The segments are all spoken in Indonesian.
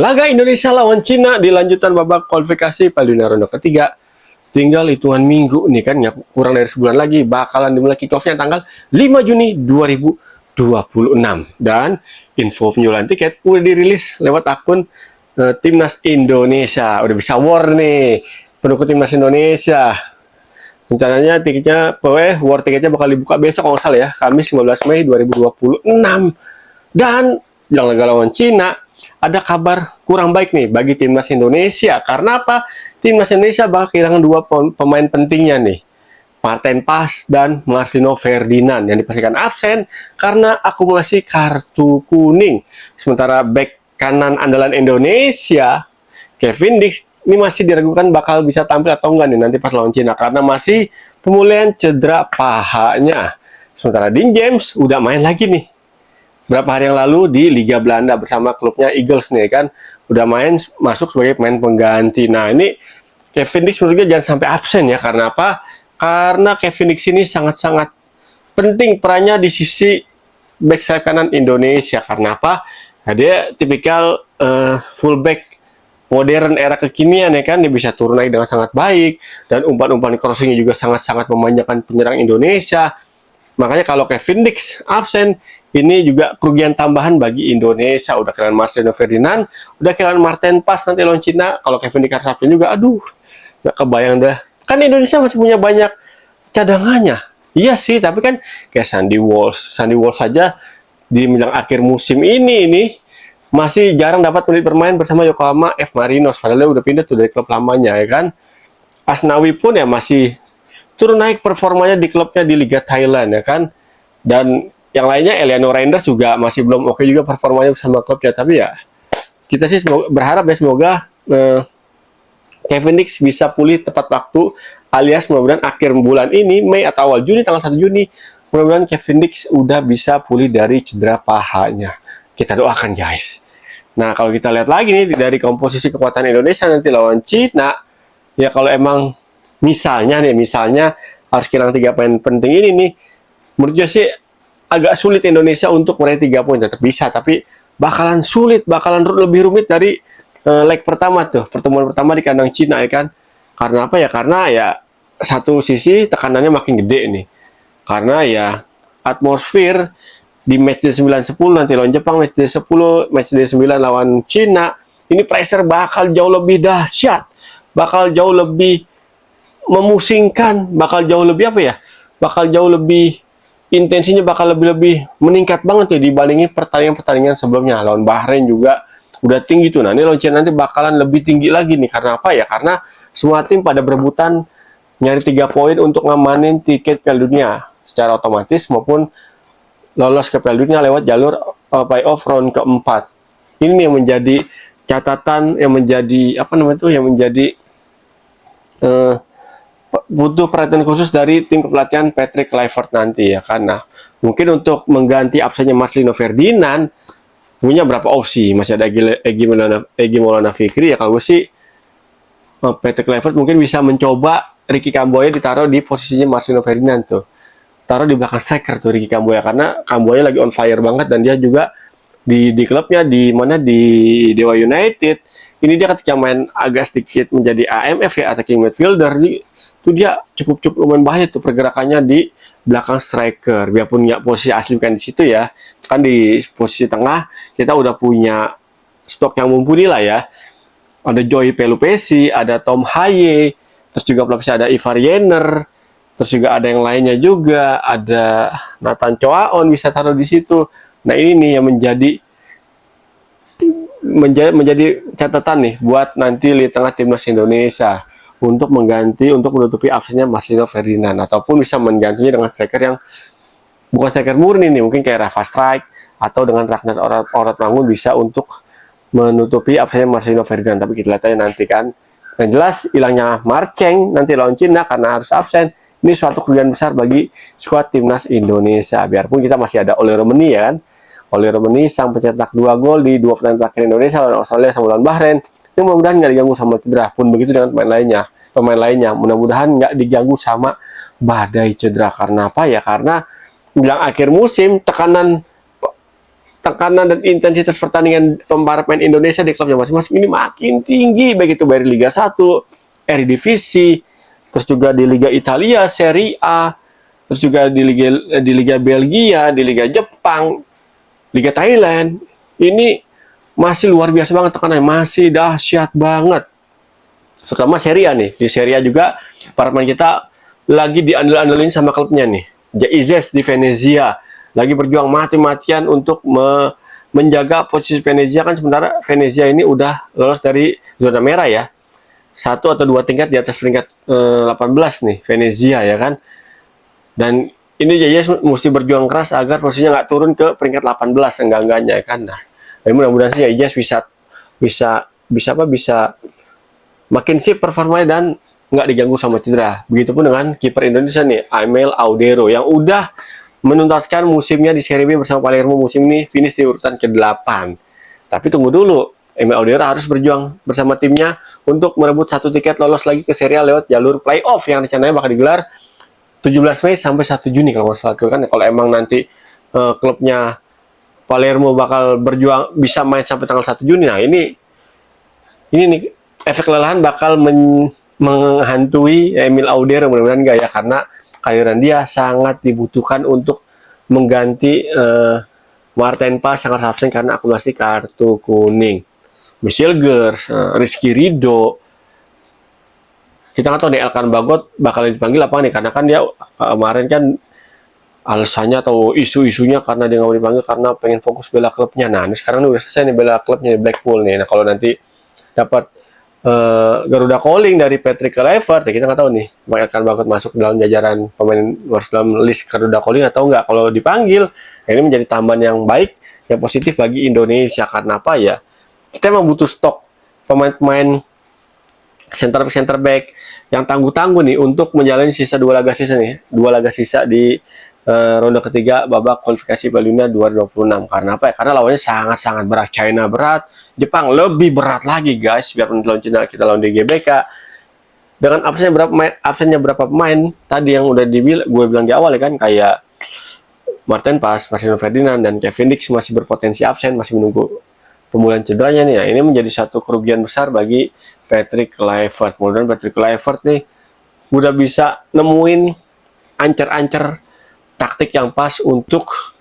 Laga Indonesia lawan Cina di lanjutan babak kualifikasi Piala Dunia ronde ketiga. Tinggal hitungan minggu nih kan, ya kurang dari sebulan lagi bakalan dimulai kick-off-nya tanggal 5 Juni 2026. Dan info penjualan tiket udah dirilis lewat akun Timnas Indonesia. Udah bisa war nih pendukung Timnas Indonesia. Rencananya tiketnya, war tiketnya bakal dibuka besok kalau nggak salah ya, Kamis 15 Mei 2026. Dan yang laga lawan Cina, ada kabar kurang baik nih bagi Timnas Indonesia. Karena apa? Timnas Indonesia bakal kehilangan dua pemain pentingnya nih. Marten Pas dan Marcelino Ferdinand yang dipastikan absen karena akumulasi kartu kuning. Sementara bek kanan andalan Indonesia, Kevin Dix, ini masih diragukan bakal bisa tampil atau enggak nih nanti pas lawan Cina karena masih pemulihan cedera pahanya. Sementara Dean James udah main lagi nih berapa hari yang lalu di Liga Belanda bersama klubnya Eagles nih kan, udah main masuk sebagai pemain pengganti. Nah ini Kevin Dix menurutnya jangan sampai absen ya, karena apa? Karena Kevin Dix ini sangat-sangat penting perannya di sisi back sayap kanan Indonesia. Karena apa? Nah, dia tipikal fullback modern era kekinian ya kan, dia bisa turun naik dengan sangat baik dan umpan-umpan crossingnya juga sangat-sangat memanjakan penyerang Indonesia. Makanya kalau Kevin Dix absen, ini juga kerugian tambahan bagi Indonesia. Udah kehilangan Marcelino Ferdinand, udah kehilangan Marten Pas nanti lawan Cina. Kalau Kevin Dix absen juga, aduh, nggak kebayang dah. Kan Indonesia masih punya banyak cadangannya. Iya sih, tapi kan kayak Sandy Walsh saja di menjelang akhir musim ini masih jarang dapat menit bermain bersama Yokohama F Marinos. Padahal dia udah pindah tuh dari klub lamanya ya kan. Asnawi pun ya masih turun naik performanya di klubnya di Liga Thailand ya kan. Dan yang lainnya Eliano Reinders juga masih belum oke juga performanya bersama klubnya. Tapi ya kita sih berharap ya semoga Kevin Dix bisa pulih tepat waktu, alias mudah-mudahan akhir bulan ini, Mei atau awal Juni, tanggal 1 Juni, mudah-mudahan Kevin Dix udah bisa pulih dari cedera pahanya. Kita doakan guys. Nah kalau kita lihat lagi nih dari komposisi kekuatan Indonesia nanti lawan Cina, ya kalau emang misalnya harus kehilangan 3 pemain penting ini nih, menurut gue sih agak sulit Indonesia untuk meraih 3 poin. Tetap bisa, tapi bakalan sulit, bakalan lebih rumit dari leg pertama tuh, pertemuan pertama di kandang Cina ya kan. Karena apa ya? Karena ya satu sisi tekanannya makin gede nih. Karena ya atmosfer di match day 9-10 nanti lawan Jepang, match day 10, match day 9 lawan Cina, ini pressure bakal jauh lebih dahsyat, bakal jauh lebih memusingkan, bakal jauh lebih apa ya? Bakal jauh lebih intensinya bakal lebih meningkat banget tuh dibandingin pertandingan-pertandingan sebelumnya. Lawan Bahrain juga udah tinggi tuh. Nah, ini lawan Cina nanti bakalan lebih tinggi lagi nih. Karena apa ya? Karena semua tim pada berebutan nyari 3 poin untuk ngamanin tiket Piala Dunia secara otomatis maupun lolos ke Piala Dunia lewat jalur playoff round keempat. Ini yang menjadi catatan, yang menjadi apa namanya tuh, yang menjadi butuh perhatian khusus dari tim kepelatihan Patrick Kluivert nanti ya. Karena mungkin untuk mengganti absennya Marcelino Ferdinand punya berapa opsi. Masih ada Egy Maulana Fikri ya. Kalau gue sih Patrick Kluivert mungkin bisa mencoba Ricky Kamboya ditaruh di posisinya Marcelino Ferdinand tuh. Taruh di belakang striker tuh Ricky Kamboya, karena Kamboya lagi on fire banget dan dia juga di klubnya di Dewa United. Ini dia ketika main agak sedikit menjadi AMF ya, attacking midfielder, itu dia cukup lumayan bahaya tuh pergerakannya di belakang striker. Biarpun nggak posisi asli kan di situ ya, kan di posisi tengah kita udah punya stok yang mumpuni lah ya. Ada Joey Pelupesi, ada Tom Haye, terus juga pelatih ada Ivar Jenner, terus juga ada yang lainnya juga, ada Nathan Choaon bisa taruh di situ. Nah ini nih yang menjadi catatan nih buat nanti di tengah timnas Indonesia untuk menutupi absennya Marcelino Ferdinand, ataupun bisa menggantinya dengan striker yang bukan striker murni nih, mungkin kayak Rafa Strike atau dengan Ragnar Oratmangun bisa untuk menutupi absennya Marcelino Ferdinand. Tapi kita lihat aja nanti kan. Yang jelas hilangnya Marceng nanti lawan Cina karena harus absen, ini suatu kerugian besar bagi skuad timnas Indonesia. Biarpun kita masih ada Oli Romeni ya kan. Oli Romeni sang pencetak 2 gol di 2 pertandingan terakhir Indonesia lawan Australia sama lawan Bahrain. Ini mudah-mudahan nggak diganggu sama cedera. Pun begitu dengan pemain lainnya. Mudah-mudahan nggak diganggu sama badai cedera. Karena apa ya? Karena bilang akhir musim tekanan tekanan dan intensitas pertandingan para pemain Indonesia di klubnya masing-masing ini makin tinggi, baik itu dari Liga 1, Eredivisie, terus juga di Liga Italia, Serie A, terus juga di Liga Belgia, di Liga Jepang, Liga Thailand. Ini masih luar biasa banget tekanannya, masih dahsyat banget. Terutama Serie A nih, di Serie A juga para pemain kita lagi diandel-andelin sama klubnya nih. Jaizes di Venezia lagi berjuang mati-matian untuk menjaga posisi Venezia, kan sementara Venezia ini udah lolos dari zona merah ya. 1 atau 2 tingkat di atas peringkat 18 nih Venezia ya kan. Dan ini Jaizes mesti berjuang keras agar posisinya nggak turun ke peringkat 18 enggak-enggaknya ya kan. Nah, mudah-mudahan sih Jaizes bisa makin sip performanya dan nggak diganggu sama cedera. Begitupun dengan kiper Indonesia nih, Emil Audero yang udah menuntaskan musimnya di Serie B bersama Palermo musim ini, finish di urutan ke-8. Tapi tunggu dulu, Emil Audero harus berjuang bersama timnya untuk merebut 1 tiket lolos lagi ke Serie A lewat jalur playoff yang rencananya bakal digelar 17 Mei sampai 1 Juni kalau nggak salah kan. Kalau emang nanti klubnya Palermo bakal berjuang bisa main sampai tanggal 1 Juni. Nah, ini nih efek kelelahan bakal menghantui Emil Audero, mudah-mudahan enggak ya, karena kehadiran dia sangat dibutuhkan untuk mengganti Martin Paes yang harus absen karena akumulasi kartu kuning. Michel Gers, Rizky Ridho, kita nggak tahu nih Elkan Bagot bakal dipanggil apa nih, karena kan dia kemarin kan alasannya atau isu-isunya karena dia nggak mau dipanggil karena pengen fokus bela klubnya. Nah, ini sekarang udah selesai nih bela klubnya di Blackpool nih. Nah, kalau nanti dapat Garuda calling dari Patrick Kluivert, ya kita nggak tahu nih akan banget masuk dalam jajaran pemain dalam list Garuda calling atau nggak. Kalau dipanggil, ini menjadi tambahan yang baik, yang positif bagi Indonesia. Karena apa ya? Kita memang butuh stok pemain-pemain center back yang tangguh-tangguh nih untuk menjalani sisa 2 laga sisa nih, 2 laga sisa di ronde ketiga babak kualifikasi Piala Dunia 2026. Karena apa ya? Karena lawannya sangat-sangat berat. China berat, Jepang lebih berat lagi guys. Biarpun lawan China kita lawan di GBK dengan absennya berapa pemain tadi yang udah gue bilang di awal ya kan, kayak Martin Paes, Marcelo Ferdinand dan Kevin Dix masih berpotensi absen, masih menunggu pemulihan cederanya nih. Nah, ini menjadi satu kerugian besar bagi Patrick Kluivert. Mudah-mudahan Patrick Kluivert nih udah bisa nemuin ancer-ancer taktik yang pas untuk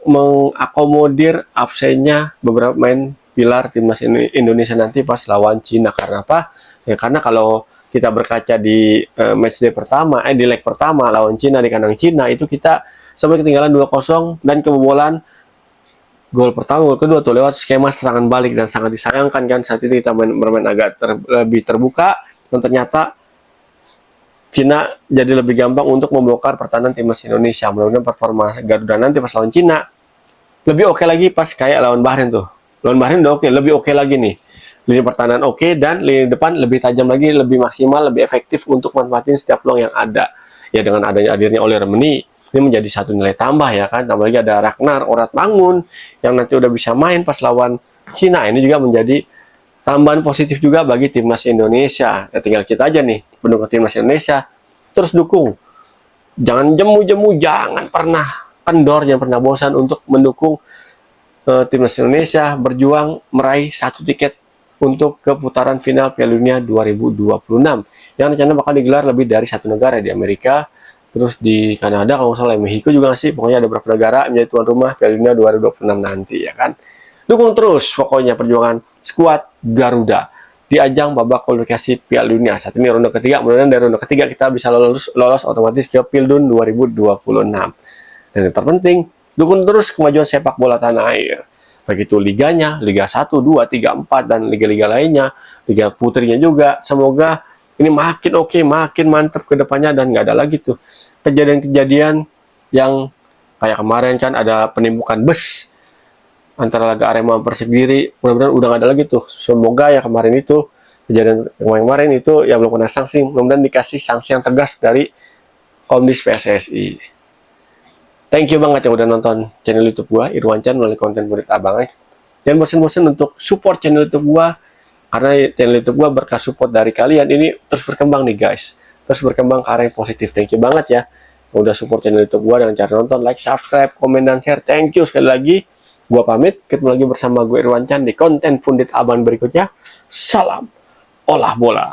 mengakomodir absennya beberapa pemain pilar timnas Indonesia nanti pas lawan Cina. Karena apa? Ya karena kalau kita berkaca di matchday pertama, di leg pertama lawan Cina di kandang Cina, itu kita sampai ketinggalan 2-0 dan kebobolan gol pertama, gol kedua tuh lewat skema serangan balik, dan sangat disayangkan kan saat itu kita bermain agak lebih terbuka dan ternyata Cina jadi lebih gampang untuk membongkar pertahanan timnas Indonesia. Mudah-mudahan performa Garuda nanti pas lawan Cina lebih oke lagi pas kayak lawan Bahrain tuh. Lawan Bahrain udah oke, lebih oke lagi nih. Lini pertahanan oke, dan lini depan lebih tajam lagi, lebih maksimal, lebih efektif untuk manfaatin setiap peluang yang ada. Ya dengan adanya hadirnya Oli Remeni, ini menjadi satu nilai tambah ya kan. Tambah lagi ada Ragnar Oratmangun yang nanti udah bisa main pas lawan Cina. Ini juga menjadi tambahan positif juga bagi timnas Indonesia. Ya, tinggal kita aja nih, pendukung timnas Indonesia, terus dukung. Jangan jemu-jemu, jangan pernah kendor, jangan pernah bosan untuk mendukung timnas Indonesia berjuang meraih 1 tiket untuk ke putaran final Piala Dunia 2026 yang rencananya bakal digelar lebih dari 1 negara, di Amerika, terus di Kanada kalau nggak salah, Mexico juga nggak sih, pokoknya ada beberapa negara menjadi tuan rumah Piala Dunia 2026 nanti ya kan. Dukung terus pokoknya perjuangan skuad Garuda di ajang babak kualifikasi Piala Dunia. Saat ini ronde ketiga, mudah-mudahan dari ronde ketiga kita bisa lolos otomatis ke Pildun 2026. Dan yang terpenting, dukung terus kemajuan sepak bola tanah air. Begitu liganya, Liga 1, 2, 3, 4, dan liga-liga lainnya, Liga Putrinya juga. Semoga ini makin oke, makin mantap ke depannya, dan nggak ada lagi tuh kejadian-kejadian yang kayak kemarin kan ada penimbukan bus antara laga Arema Persik Kediri. Mudah-mudahan udah nggak ada lagi tuh. Semoga ya kemarin itu kejadian kemarin itu ya belum kena sanksi, mudah-mudahan dikasih sanksi yang tegas dari Komdis PSSI. Thank you banget yang udah nonton channel YouTube gua Irwan Chan melalui konten berita abang. Jangan bosan-bosan untuk support channel YouTube gua, karena channel YouTube gua berkat support dari kalian ini terus berkembang nih guys, terus berkembang ke arah yang positif. Thank you banget ya. udah support channel YouTube gua dengan cara nonton, like, subscribe, komen, dan share. Thank you sekali lagi. Gua pamit, ketemu lagi bersama gue Irwan Chan di konten Pundit Aban berikutnya. Salam olah bola.